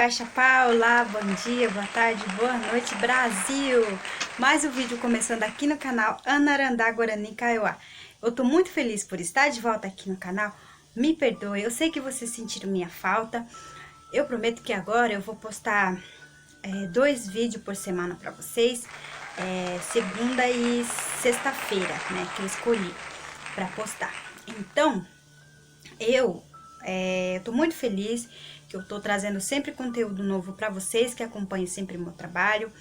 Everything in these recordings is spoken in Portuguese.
Baixa Paula, bom dia, boa tarde, boa noite, Brasil! Mais um vídeo começando aqui no canal Anarandá Guarani Kaiowá. Eu tô muito feliz por estar de volta aqui no canal. Me perdoe, eu sei que vocês sentiram minha falta. Eu prometo que agora eu vou postar 2 vídeos por semana pra vocês. Segunda e sexta-feira, né, que eu escolhi pra postar. Então, eu tô muito feliz que eu tô trazendo sempre conteúdo novo para vocês que acompanham sempre o meu trabalho.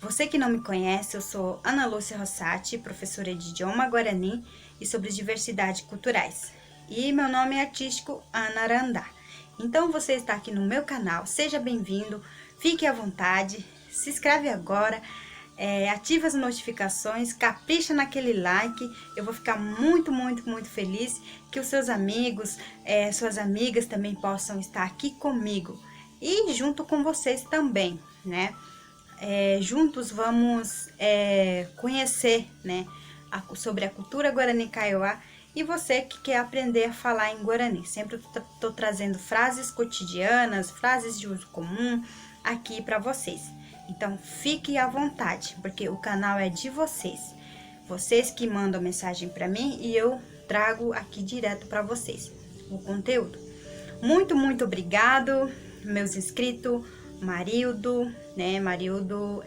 Você que não me conhece, eu sou Ana Lúcia Rossati, professora de idioma guarani e sobre diversidade culturais. E meu nome é artístico Ana Arandá. Então você está aqui no meu canal, seja bem-vindo, fique à vontade, se inscreve agora. Ativa as notificações, capricha naquele like, eu vou ficar muito feliz que os seus amigos, suas amigas também possam estar aqui comigo e junto com vocês também, né? Juntos vamos conhecer, né, sobre a cultura Guarani Kaiowá. E você que quer aprender a falar em Guarani, sempre tô trazendo frases cotidianas, frases de uso comum aqui para vocês. Então, fique à vontade, porque o canal é de vocês. Vocês que mandam mensagem para mim e eu trago aqui direto para vocês o conteúdo. Muito obrigado, meus inscritos, Marildo, né? Marildo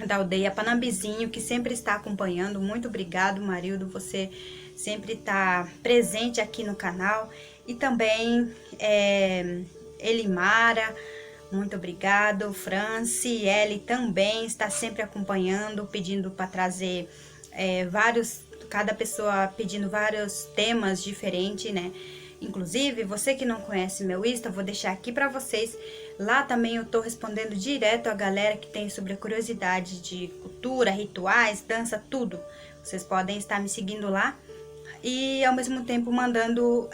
da aldeia Panambizinho, que sempre está acompanhando. Muito obrigado, Marildo, você sempre está presente aqui no canal. E também Elimara, muito obrigado. Franciele também está sempre acompanhando, pedindo para trazer cada pessoa pedindo vários temas diferentes, né? Inclusive, você que não conhece meu Insta, vou deixar aqui para vocês. Lá também eu tô respondendo direto a galera que tem sobre a curiosidade de cultura, rituais, dança, tudo. Vocês podem estar me seguindo lá e ao mesmo tempo mandando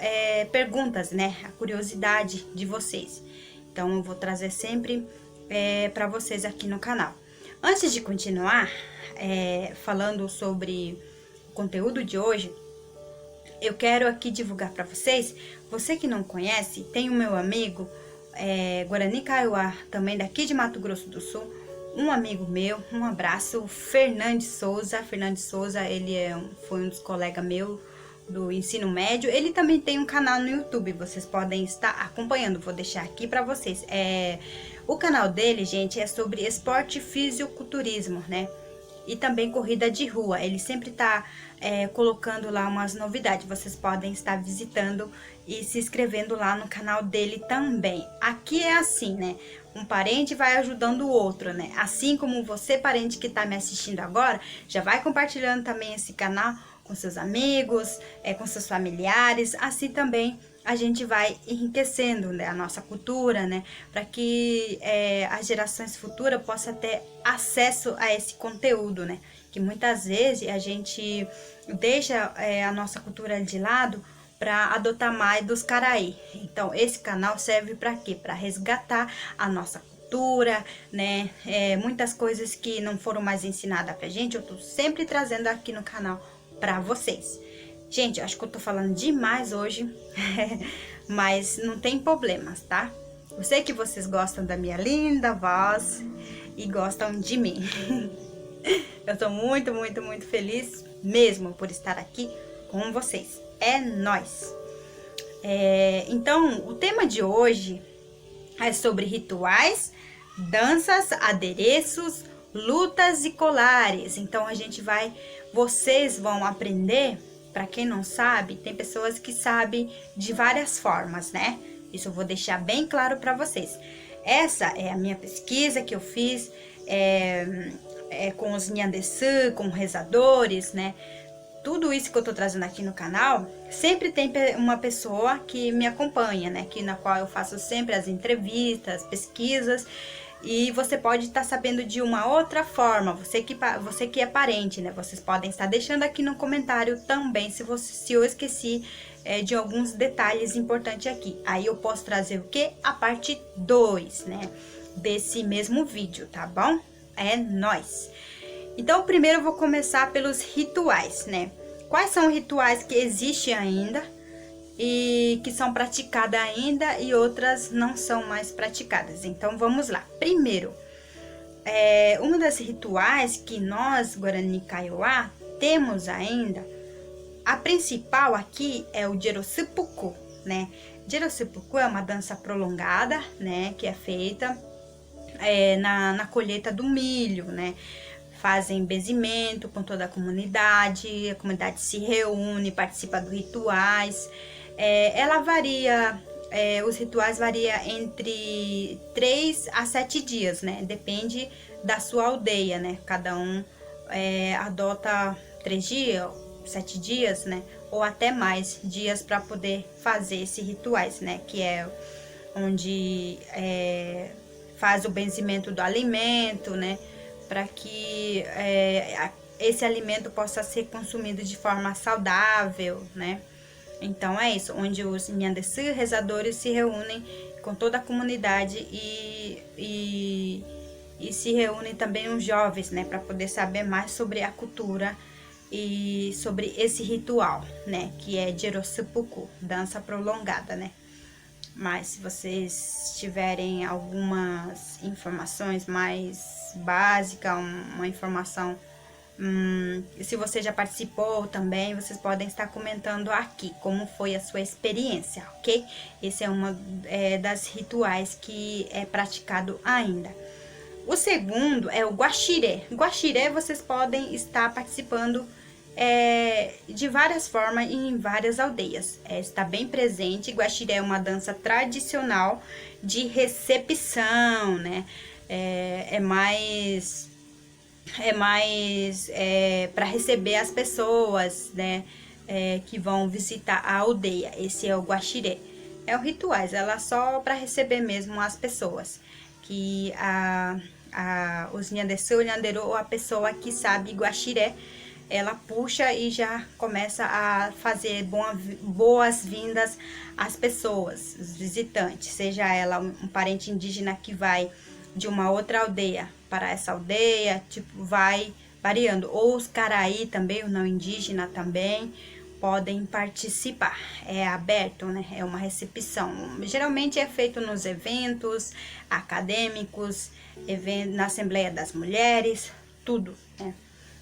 perguntas, né? A curiosidade de vocês. Então, eu vou trazer sempre para vocês aqui no canal. Antes de continuar falando sobre o conteúdo de hoje, eu quero aqui divulgar para vocês. Você que não conhece, tem o meu amigo Guarani Kaiowá, também daqui de Mato Grosso do Sul. Um amigo meu, um abraço, Fernandes Souza. Fernandes Souza, ele foi um dos colegas meus do ensino médio. Ele também tem um canal no YouTube, vocês podem estar acompanhando, vou deixar aqui para vocês. O canal dele, gente, é sobre esporte e fisiculturismo, né? E também corrida de rua. Ele sempre tá colocando lá umas novidades, vocês podem estar visitando e se inscrevendo lá no canal dele também. Aqui é assim, né? Um parente vai ajudando o outro, né? Assim como você, parente que tá me assistindo agora, já vai compartilhando também esse canal com seus amigos, com seus familiares. Assim também a gente vai enriquecendo, né, a nossa cultura, né, para que as gerações futuras possam ter acesso a esse conteúdo, né, que muitas vezes a gente deixa a nossa cultura de lado para adotar mais dos caraí. Então esse canal serve para quê? Para resgatar a nossa cultura, né, muitas coisas que não foram mais ensinadas pra gente, eu tô sempre trazendo aqui no canal para vocês. Gente, acho que eu tô falando demais hoje, mas não tem problemas, tá? Eu sei que vocês gostam da minha linda voz e gostam de mim. Eu tô muito feliz mesmo por estar aqui com vocês. É nóis! Então, o tema de hoje é sobre rituais, danças, adereços, lutas e colares. Então, vocês vão aprender. Para quem não sabe, tem pessoas que sabem de várias formas, né? Isso eu vou deixar bem claro para vocês. Essa é a minha pesquisa que eu fiz com os Nhandesã, com rezadores, né? Tudo isso que eu tô trazendo aqui no canal, sempre tem uma pessoa que me acompanha, né? Na qual eu faço sempre as entrevistas, pesquisas. E você pode estar sabendo de uma outra forma, você que é parente, né? Vocês podem estar deixando aqui no comentário também se eu esqueci de alguns detalhes importantes aqui. Aí eu posso trazer o que? A parte 2, né? Desse mesmo vídeo, tá bom? É nóis! Então, primeiro eu vou começar pelos rituais, né? Quais são os rituais que existem ainda e que são praticadas ainda e outras não são mais praticadas. Então vamos lá. Primeiro, uma das rituais que nós, Guarani Kaiowá, temos ainda, a principal aqui é o Jerossipuku, né? Jerossipuku é uma dança prolongada, né? Que é feita na colheita do milho, né? Fazem benzimento com toda a comunidade se reúne, participa dos rituais. Ela varia, os rituais variam entre 3 a 7 dias, né? Depende da sua aldeia, né? Cada um adota 3 dias, 7 dias, né? Ou até mais dias para poder fazer esses rituais, né? Que é onde faz o benzimento do alimento, né? Para que esse alimento possa ser consumido de forma saudável, né? Então é isso, onde os Nhandessu rezadores se reúnem com toda a comunidade e se reúnem também os jovens, né? Para poder saber mais sobre a cultura e sobre esse ritual, né? Que é Jerossipuku, dança prolongada, né? Mas se vocês tiverem algumas informações mais básicas, uma informação, se você já participou também, vocês podem estar comentando aqui como foi a sua experiência, ok? Esse é uma das rituais que é praticado ainda. O segundo é o Guaxiré. Guaxiré vocês podem estar participando de várias formas e em várias aldeias. Está bem presente. Guaxiré é uma dança tradicional de recepção, né? É mais para receber as pessoas, né? Que vão visitar a aldeia. Esse é o Guaxiré. É o rituais, ela só para receber mesmo as pessoas. Que os Nhandessu, Nhanderu, ou a pessoa que sabe Guaxiré, ela puxa e já começa a fazer boas-vindas às pessoas, os visitantes, seja ela um parente indígena que vai de uma outra aldeia para essa aldeia, tipo, vai variando, ou os Caraí também, o não indígena também, podem participar, é aberto, né? É uma recepção, geralmente é feito nos eventos acadêmicos, na Assembleia das Mulheres, tudo, né?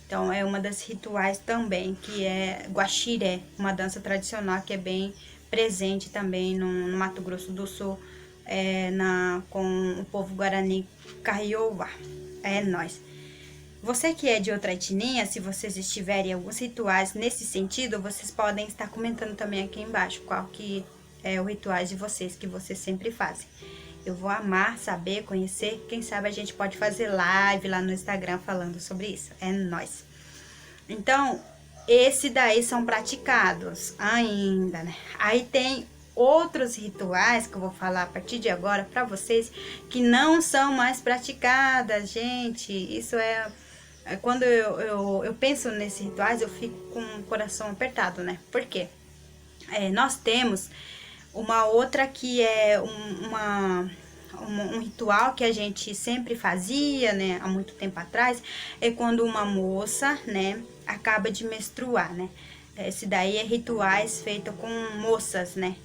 Então, é uma das rituais também, que é Guaxiré, uma dança tradicional que é bem presente também no Mato Grosso do Sul, com o povo Guarani Kaiowá. É nóis. Você que é de outra etnia, se vocês estiverem alguns rituais nesse sentido, vocês podem estar comentando também aqui embaixo qual que é o rituais de vocês, que vocês sempre fazem. Eu vou amar saber, conhecer. Quem sabe a gente pode fazer live lá no Instagram falando sobre isso. É nóis. Então, esse daí são praticados ainda, né? Aí tem outros rituais que eu vou falar a partir de agora para vocês que não são mais praticadas, gente. Isso quando eu penso nesses rituais, eu fico com o coração apertado, né? Por quê? Nós temos uma outra que é um ritual que a gente sempre fazia, né, há muito tempo atrás, é quando uma moça, né, acaba de menstruar, né. Esse daí é rituais feitos com moças, né,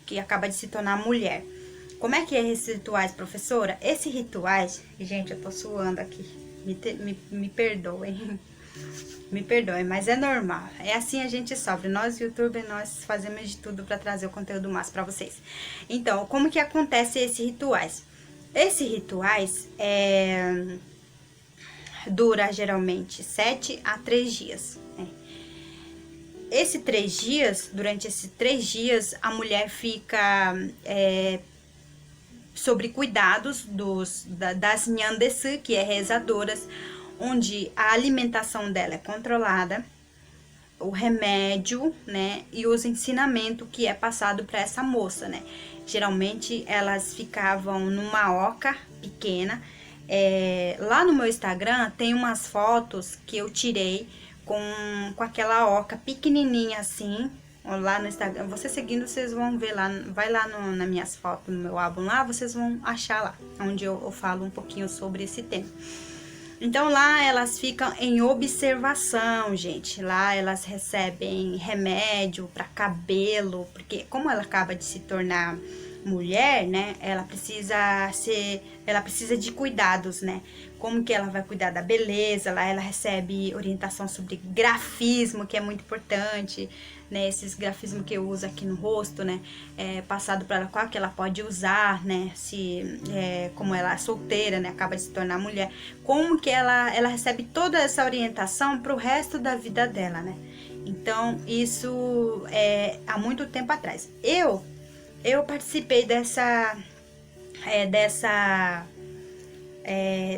que acaba de se tornar mulher. Como é que é esses rituais, professora? Esses rituais, gente, eu tô suando aqui, me perdoem. Me perdoem, mas é normal. É assim a gente sofre. Nós, youtubers, nós fazemos de tudo para trazer o conteúdo massa para vocês. Então, como que acontece esses rituais? Esses rituais dura geralmente 7 a 3 dias. Né? Durante esses 3 dias, a mulher fica sobre cuidados das Nhandessu, que é rezadoras, onde a alimentação dela é controlada, o remédio, né, e os ensinamentos que é passado para essa moça, né. Geralmente elas ficavam numa oca pequena. Lá no meu Instagram tem umas fotos que eu tirei com aquela oca pequenininha assim. Lá no Instagram, você seguindo, vocês vão ver lá, vai lá nas minhas fotos, no meu álbum lá, vocês vão achar lá, onde eu falo um pouquinho sobre esse tema. Então lá elas ficam em observação, gente. Lá elas recebem remédio para cabelo, porque como ela acaba de se tornar mulher, né? Ela precisa de cuidados, né? Como que ela vai cuidar da beleza? Lá ela recebe orientação sobre grafismo, que é muito importante, né? Esses grafismos que eu uso aqui no rosto, né? Passado para ela qual que ela pode usar, né? Como ela é solteira, né? Acaba de se tornar mulher, como que ela recebe toda essa orientação para o resto da vida dela, né? Então isso é há muito tempo atrás. Eu participei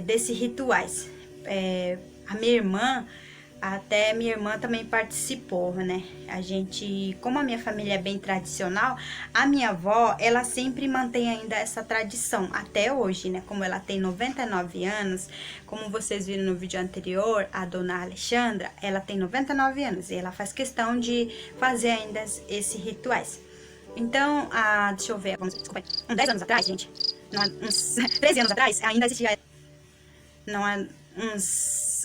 desses rituais. A minha irmã, até minha irmã também participou, né? A gente, como a minha família é bem tradicional, a minha avó, ela sempre mantém ainda essa tradição, até hoje, né? Como ela tem 99 anos, como vocês viram no vídeo anterior, a dona Alexandra, ela tem 99 anos e ela faz questão de fazer ainda esses rituais. Então, deixa eu ver, desculpa, uns 10 anos atrás, gente, não, uns 13 anos atrás, ainda existia, não é, uns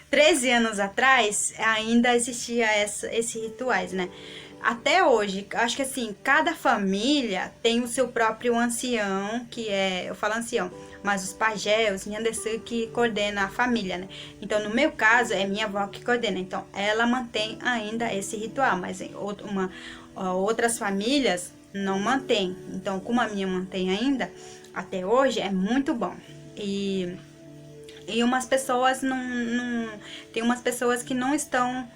13 anos atrás, ainda existia esses rituais, né? Até hoje, acho que assim, cada família tem o seu próprio ancião, eu falo ancião, mas os pajé, os nhandessu que coordena a família, né? Então, no meu caso, é minha avó que coordena, então ela mantém ainda esse ritual, mas outras famílias não mantêm. Então, como a minha mantém ainda, até hoje, é muito bom. E umas pessoas tem umas pessoas que não estão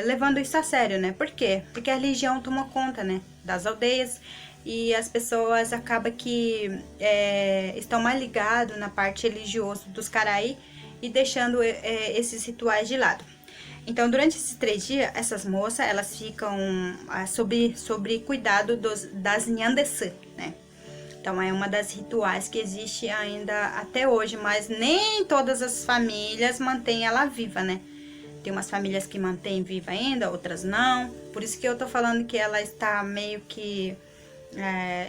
levando isso a sério, né? Por quê? Porque a religião tomou conta, né? Das aldeias e as pessoas acabam que estão mais ligados na parte religiosa dos caraí e deixando esses rituais de lado. Então, durante esses 3 dias, essas moças, elas ficam sobre cuidado das nhandessu, né? Então, é uma das rituais que existe ainda até hoje, mas nem todas as famílias mantêm ela viva, né? Tem umas famílias que mantêm viva ainda, outras não. Por isso que eu tô falando que ela está meio que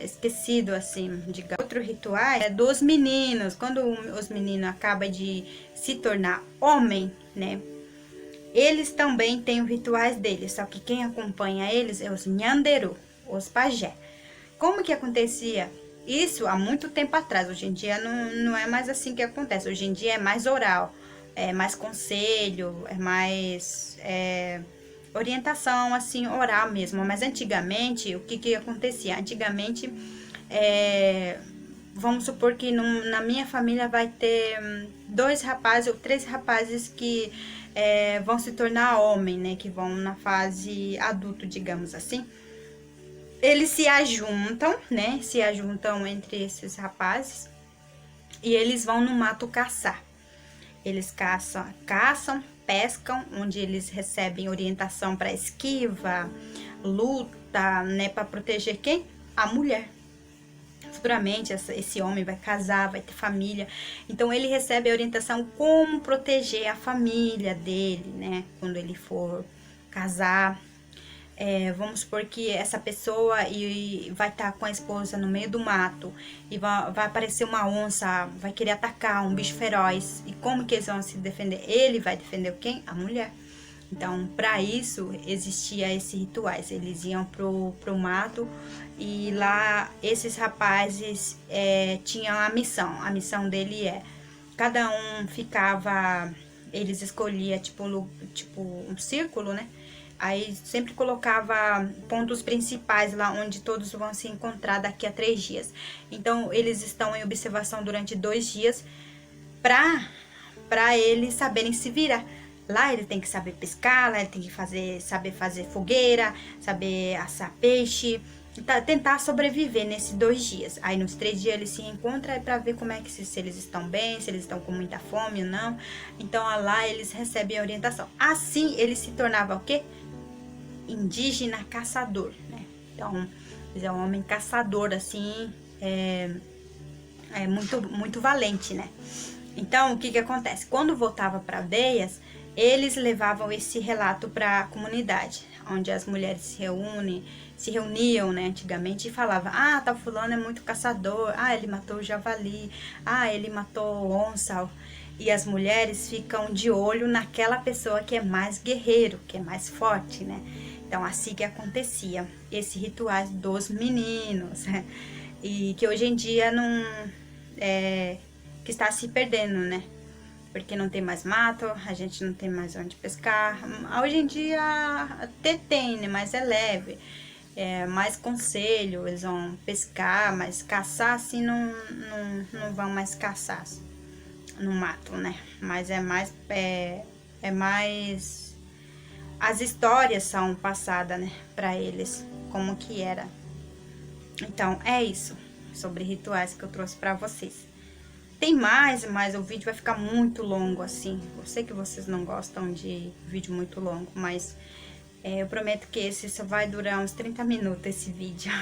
esquecido, assim, digamos. Outro ritual é dos meninos. Quando os meninos acabam de se tornar homem, né? Eles também têm os rituais deles, só que quem acompanha eles é os nhanderu, os pajé. Como que acontecia isso há muito tempo atrás? Hoje em dia não é mais assim que acontece. Hoje em dia é mais oral, é mais conselho, é mais orientação assim oral mesmo. Mas antigamente, o que acontecia? Antigamente, vamos supor que na minha família vai ter 2 rapazes ou 3 rapazes que vão se tornar homem, né? Que vão na fase adulto, digamos assim. Eles se ajuntam, né? Se ajuntam entre esses rapazes e eles vão no mato caçar. Eles caçam, pescam, onde eles recebem orientação para esquiva, luta, né? Para proteger quem? A mulher. Futuramente esse homem vai casar, vai ter família. Então ele recebe a orientação como proteger a família dele, né? Quando ele for casar. Vamos supor que essa pessoa vai estar com a esposa no meio do mato e vai aparecer uma onça, vai querer atacar um bicho feroz. E como que eles vão se defender? Ele vai defender quem? A mulher. Então, para isso, existia esses rituais. Eles iam pro mato e lá esses rapazes tinham a missão. A missão dele cada um ficava, eles escolhiam tipo um círculo, né? Aí sempre colocava pontos principais lá onde todos vão se encontrar daqui a 3 dias. Então, eles estão em observação durante 2 dias para eles saberem se virar. Lá ele tem que saber pescar, lá ele tem que saber fazer fogueira, saber assar peixe, tentar sobreviver nesses 2 dias. Aí nos 3 dias eles se encontram para ver como é que se eles estão bem, se eles estão com muita fome ou não. Então lá eles recebem a orientação. Assim eles se tornavam o quê? Indígena caçador, né? Então, é um homem caçador, assim, muito valente, né? Então, o que acontece? Quando voltava para aldeias, eles levavam esse relato para a comunidade, onde as mulheres se reuniam, né, antigamente, e falavam: ah, tal fulano é muito caçador, ah, ele matou o javali, ah, ele matou onça. E as mulheres ficam de olho naquela pessoa que é mais guerreiro, que é mais forte, né? Então, assim que acontecia, esses rituais dos meninos, e que hoje em dia não que está se perdendo, né? Porque não tem mais mato, a gente não tem mais onde pescar. Hoje em dia até tem, né? Mas é leve. É mais conselho, eles vão pescar, mas caçar assim não vão mais caçar no mato, né? Mas é mais as histórias são passadas, né, para eles, como que era. Então, é isso sobre rituais que eu trouxe para vocês. Tem mais, mas o vídeo vai ficar muito longo assim. Eu sei que vocês não gostam de vídeo muito longo, mas eu prometo que esse só vai durar uns 30 minutos esse vídeo.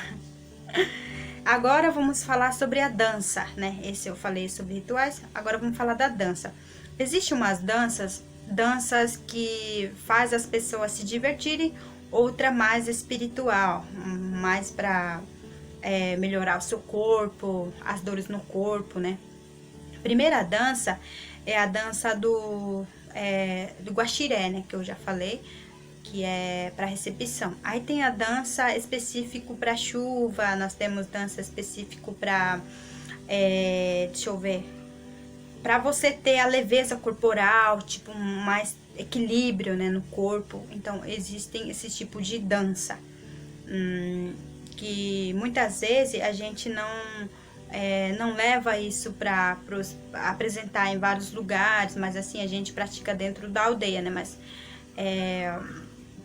Agora vamos falar sobre a dança, né? Esse eu falei sobre rituais, agora vamos falar da dança. Existem umas danças que faz as pessoas se divertirem, outra mais espiritual, mais para melhorar o seu corpo, as dores no corpo, né? A primeira dança é a dança do guaxiré, né? Que eu já falei, que é para recepção. Aí tem a dança específico para chuva, nós temos dança específico para, deixa eu ver, para você ter a leveza corporal, tipo, mais equilíbrio, né, no corpo. Então, existem esse tipo de dança, que muitas vezes a gente não leva isso para apresentar em vários lugares, mas assim, a gente pratica dentro da aldeia, né, mas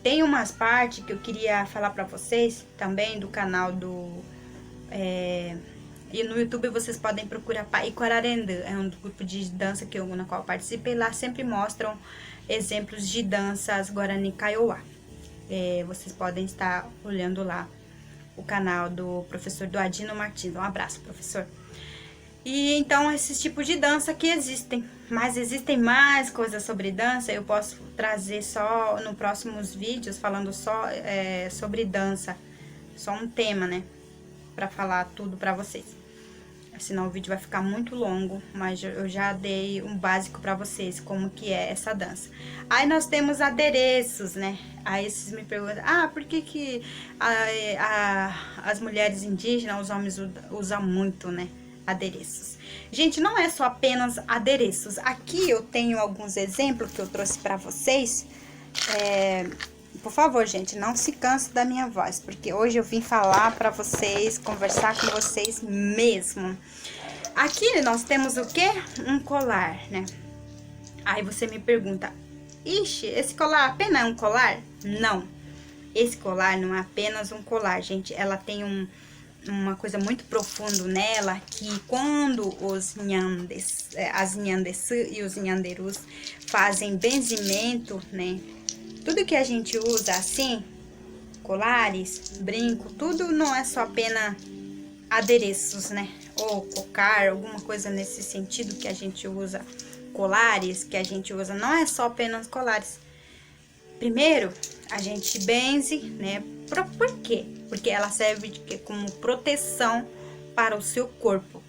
tem umas partes que eu queria falar para vocês também do canal do... e no YouTube vocês podem procurar Paiquararendã, é um grupo de dança na qual eu participei. Lá sempre mostram exemplos de danças Guarani Kaiowá. Vocês podem estar olhando lá o canal do professor Duadino Martins. Um abraço, professor. E então, esses tipos de dança que existem, mas existem mais coisas sobre dança, eu posso trazer só nos próximos vídeos, falando só sobre dança, só um tema, né, pra falar tudo pra vocês. Senão o vídeo vai ficar muito longo, mas eu já dei um básico pra vocês, como que é essa dança. Aí nós temos adereços, né, aí vocês me perguntam, por que as mulheres indígenas, os homens usam muito, né, adereços. Gente, não é só apenas adereços. Aqui eu tenho alguns exemplos que eu trouxe para vocês. Por favor, gente, não se canse da minha voz, porque hoje eu vim falar para vocês, conversar com vocês mesmo. Aqui nós temos o quê? Um colar, né? Aí você me pergunta, ixi, esse colar apenas é um colar? Não, esse colar não é apenas um colar, gente. Ela tem uma coisa muito profunda nela, que quando as Nhandeçu e os Nhanderus fazem benzimento, né? Tudo que a gente usa assim, colares, brinco, tudo não é só apenas adereços, né? Ou cocar, alguma coisa nesse sentido que a gente usa, colares que a gente usa, não é só apenas colares. Primeiro, a gente benze, né? Por quê? Porque ela serve como proteção para o seu corpo.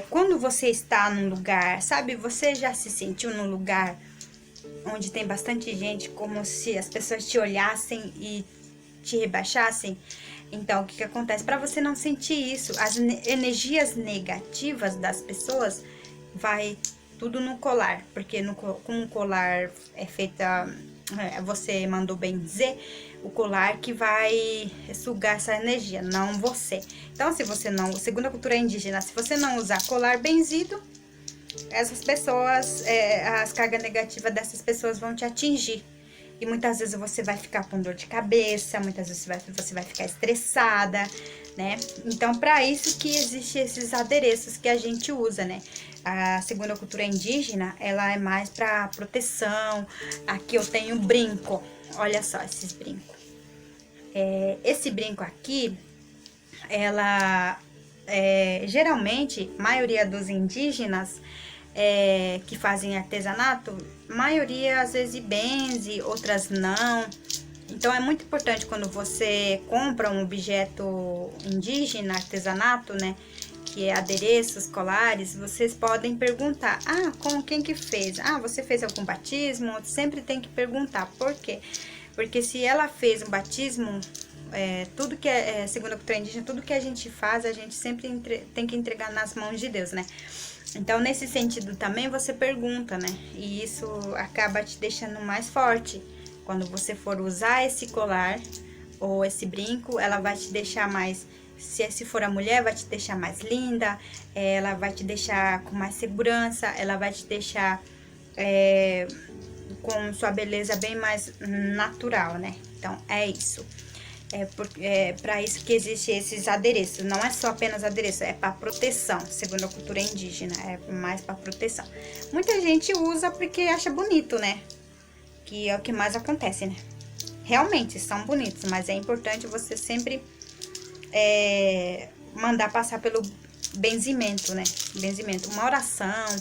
Quando você está num lugar, sabe, você já se sentiu num lugar onde tem bastante gente, como se as pessoas te olhassem e te rebaixassem? Então, o que acontece? Para você não sentir isso, as energias negativas das pessoas vai tudo no colar, porque com o colar é feita, você mandou bem dizer, o colar que vai sugar essa energia, não você. Então, se você não, segundo a cultura indígena, se você não usar colar benzido, essas pessoas, as cargas negativas dessas pessoas vão te atingir. E muitas vezes você vai ficar com dor de cabeça, muitas vezes você vai ficar estressada, né? Então, para isso que existem esses adereços que a gente usa, né? Segundo a cultura indígena, ela é mais para proteção. Aqui eu tenho brinco, olha só esses brincos. Esse brinco aqui, geralmente, maioria dos indígenas que fazem artesanato, maioria às vezes benze, outras não. Então é muito importante quando você compra um objeto indígena, artesanato, né, que que é adereços, colares, vocês podem perguntar, com quem que fez? Você fez algum batismo? Sempre tem que perguntar, por quê? Porque se ela fez um batismo, tudo que segundo a cultura indígena, tudo que a gente faz, a gente sempre tem que entregar nas mãos de Deus, né? Então, nesse sentido também, você pergunta, né? E isso acaba te deixando mais forte. Quando você for usar esse colar ou esse brinco, ela vai te deixar mais... Se for a mulher, vai te deixar mais linda, ela vai te deixar com mais segurança, ela vai te deixar com sua beleza bem mais natural, né? Então, é isso. É para isso que existem esses adereços. Não é só apenas adereço, é para proteção, segundo a cultura indígena. É mais para proteção. Muita gente usa porque acha bonito, né? Que é o que mais acontece, né? Realmente são bonitos, mas é importante você sempre mandar passar pelo benzimento, né? Benzimento, uma oração.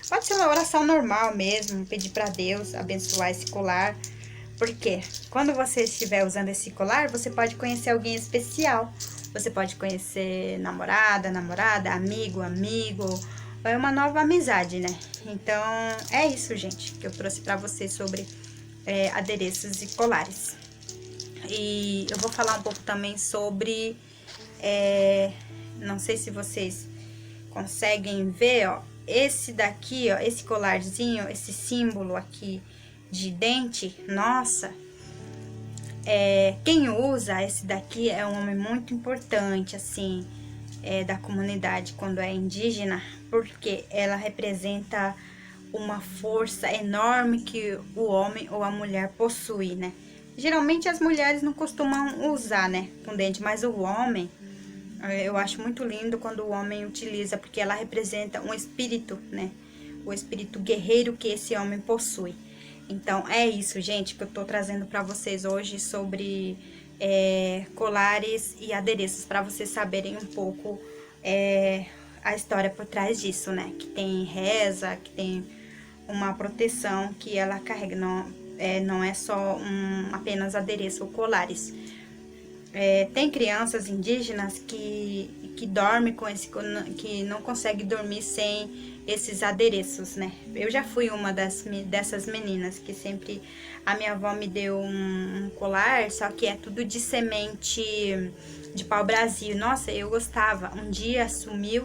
Pode ser uma oração normal mesmo, pedir para Deus abençoar esse colar. Porque quando você estiver usando esse colar, você pode conhecer alguém especial. Você pode conhecer namorada, amigo. É uma nova amizade, né? Então, é isso, gente, que eu trouxe pra vocês sobre adereços e colares. E eu vou falar um pouco também sobre... não sei se vocês conseguem ver, ó. Esse daqui, ó, esse colarzinho, esse símbolo aqui de dente, nossa, quem usa esse daqui é um homem muito importante, assim, da comunidade quando é indígena, porque ela representa uma força enorme que o homem ou a mulher possui, né? Geralmente as mulheres não costumam usar, né, com dente, mas o homem, eu acho muito lindo quando o homem utiliza, porque ela representa um espírito, né? O espírito guerreiro que esse homem possui. Então, é isso, gente, que eu tô trazendo pra vocês hoje sobre colares e adereços, pra vocês saberem um pouco a história por trás disso, né? Que tem reza, que tem uma proteção que ela carrega, não é só apenas adereço ou colares. Tem crianças indígenas que dormem com que não consegue dormir sem esses adereços, né? Eu já fui uma dessas meninas que sempre a minha avó me deu um colar, só que é tudo de semente de pau-brasil. Nossa, eu gostava. Um dia sumiu,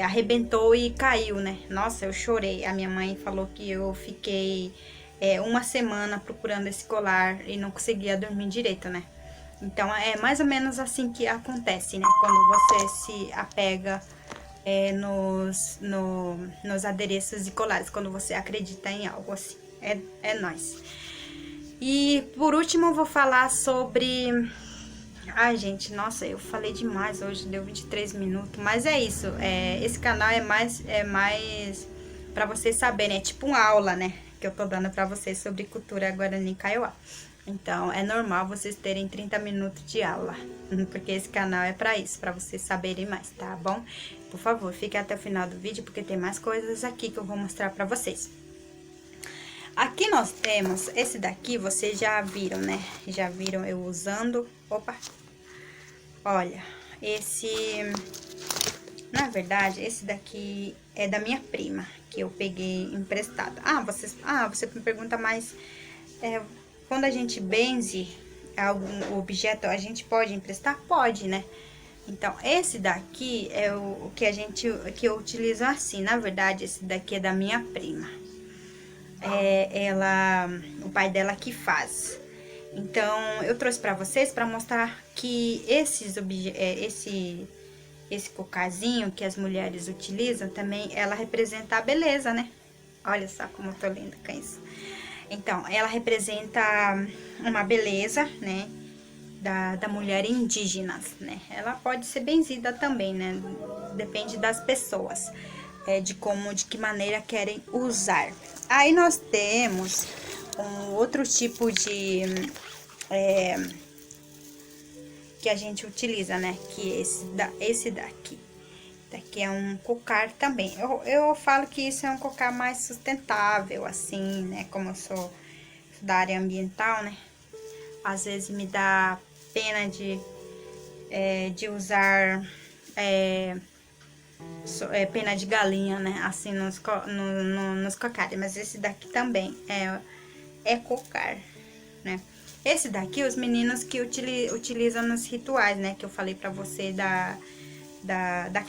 arrebentou e caiu, né? Nossa, eu chorei. A minha mãe falou que eu fiquei uma semana procurando esse colar e não conseguia dormir direito, né? Então, é mais ou menos assim que acontece, né? Quando você se apega nos adereços e colares, quando você acredita em algo assim. É nóis. E, por último, eu vou falar sobre... Ai, gente, nossa, eu falei demais hoje, deu 23 minutos. Mas é isso, esse canal é mais pra vocês saberem, é tipo uma aula, né? Que eu tô dando pra vocês sobre cultura Guarani Kaiowá. Então, é normal vocês terem 30 minutos de aula, porque esse canal é pra isso, pra vocês saberem mais, tá bom? Por favor, fique até o final do vídeo, porque tem mais coisas aqui que eu vou mostrar pra vocês. Aqui nós temos esse daqui, vocês já viram, né? Já viram eu usando. Opa! Olha, na verdade, esse daqui é da minha prima, que eu peguei emprestado. Você me pergunta, mas quando a gente benze algum objeto, a gente pode emprestar? Pode, né? Então, esse daqui é o que eu utilizo assim. Na verdade, esse daqui é da minha prima. O pai dela que faz. Então, eu trouxe pra vocês pra mostrar que esse cocarzinho que as mulheres utilizam também, ela representa a beleza, né? Olha só como eu tô linda com isso. Então, ela representa uma beleza, né? Da mulher indígena, né? Ela pode ser benzida também, né? Depende das pessoas, de que maneira querem usar. Aí nós temos um outro tipo de que a gente utiliza, né? Que é esse daqui. Daqui é um cocar também. Eu falo que isso é um cocar mais sustentável, assim, né? Como eu sou da área ambiental, né? Às vezes me dá pena de usar pena de galinha, né? Assim, nos cocares. Mas esse daqui também é cocar, né? Esse daqui, os meninos que utilizam nos rituais, né? Que eu falei pra você da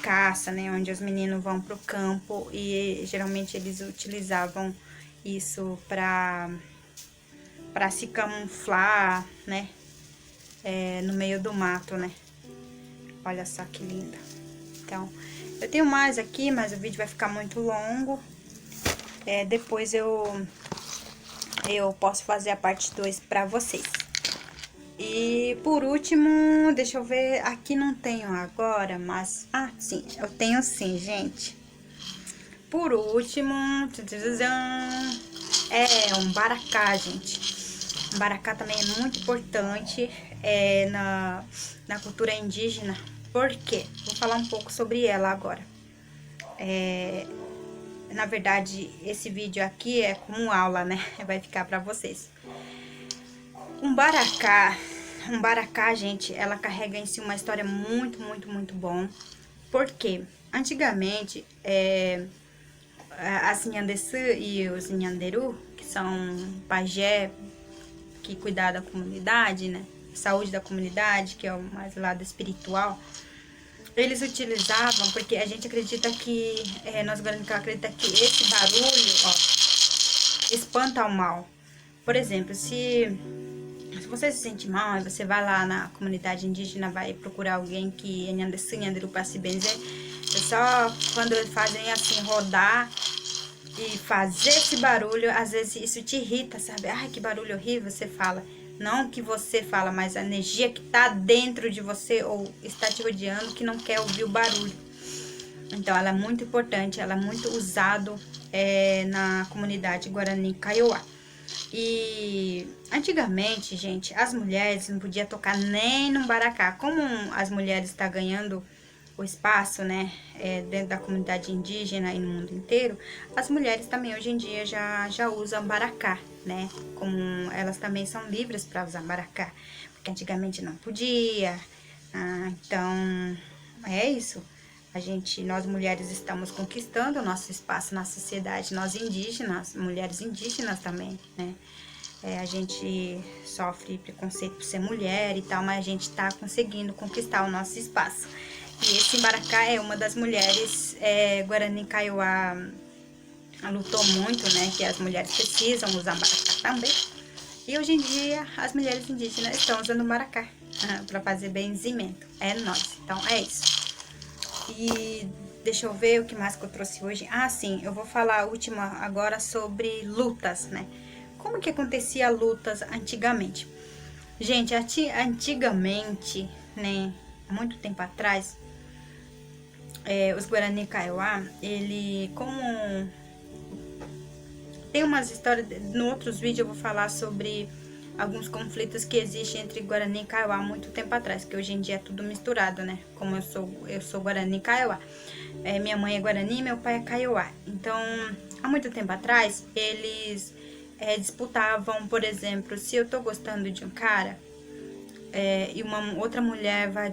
caça, né? Onde os meninos vão pro campo e geralmente eles utilizavam isso pra se camuflar, né? No meio do mato, né? Olha só que linda. Então, eu tenho mais aqui, mas o vídeo vai ficar muito longo. Depois eu posso fazer a parte 2 pra vocês. E por último, deixa eu ver, aqui não tenho agora, mas... Ah, sim, eu tenho sim, gente. Por último, um baracá, gente. O baracá também é muito importante na cultura indígena. Por quê? Vou falar um pouco sobre ela agora. Na verdade, esse vídeo aqui é como aula, né? Vai ficar pra vocês. Um baracá, gente, ela carrega em si uma história muito, muito, muito bom. Por quê? Antigamente, as Nhandessu e os Nhanderu, que são pajé que cuidar da comunidade, né? Saúde da comunidade, que é o mais lado espiritual. Eles utilizavam, porque a gente acredita que, nós Guarani acredita que esse barulho, ó, espanta o mal. Por exemplo, se você se sente mal, você vai lá na comunidade indígena, vai procurar alguém que é Nhandessu, Nhanderu para se benzer, é só quando eles fazem assim, rodar e fazer esse barulho, às vezes isso te irrita, sabe? Ai, que barulho horrível, você fala. Não que você fala, mas a energia que tá dentro de você ou está te rodeando que não quer ouvir o barulho. Então, ela é muito importante, ela é muito usado na comunidade Guarani Kaiowá. E antigamente, gente, as mulheres não podiam tocar nem no baracá. Como as mulheres estão ganhando o espaço, né, dentro da comunidade indígena e no mundo inteiro, as mulheres também hoje em dia já usam baracá, né, como elas também são livres para usar baracá, porque antigamente não podia. Então, é isso. Nós mulheres estamos conquistando o nosso espaço na sociedade, nós indígenas, mulheres indígenas também, né, a gente sofre preconceito por ser mulher e tal, mas a gente tá conseguindo conquistar o nosso espaço. E esse Baracá é uma das mulheres Guarani Kaiowá lutou muito, né? Que as mulheres precisam usar Baracá também. E hoje em dia as mulheres indígenas estão usando Baracá para fazer benzimento. É nóis. Então é isso. E deixa eu ver o que mais que eu trouxe hoje. Ah, sim, eu vou falar a última agora sobre lutas, né? Como que acontecia lutas antigamente? Gente, antigamente, né? Há muito tempo atrás, os Guarani Kaiowá, como tem umas histórias, no outros vídeos eu vou falar sobre alguns conflitos que existem entre Guarani e Kaiowá há muito tempo atrás, que hoje em dia é tudo misturado, né? Como eu sou Guarani e Kaiowá. Minha mãe é Guarani e meu pai é Kaiowá. Então, há muito tempo atrás, eles disputavam, por exemplo, se eu tô gostando de um cara, e uma outra mulher vai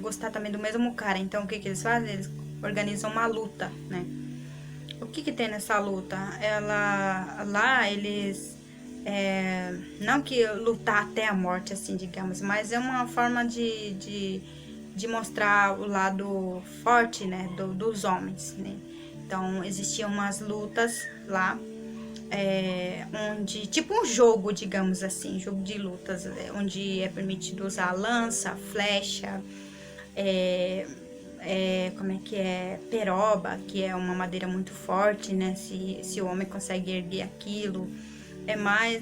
gostar também do mesmo cara. Então, o que eles fazem? Eles organizam uma luta, né? O que tem nessa luta? Lá eles... não que lutar até a morte, assim, digamos, mas é uma forma de mostrar o lado forte, né, dos homens, né? Então, existiam umas lutas lá, onde, tipo um jogo, digamos assim, jogo de lutas, onde é permitido usar lança, flecha, como é que é, peroba, que é uma madeira muito forte, né, se o homem consegue erguer aquilo.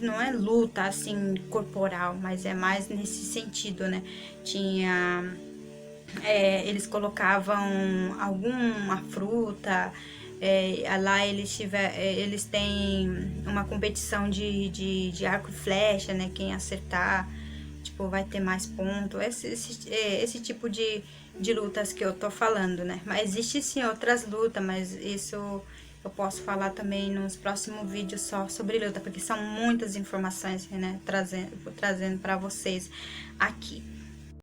Não é luta assim corporal, mas é mais nesse sentido, né? Eles colocavam alguma fruta, lá eles têm uma competição de arco e flecha, né? Quem acertar, tipo, vai ter mais ponto. Esse tipo de lutas que eu tô falando, né? Mas existe sim outras lutas, mas isso eu posso falar também nos próximos vídeos só sobre luta, porque são muitas informações, né? Trazendo para vocês aqui.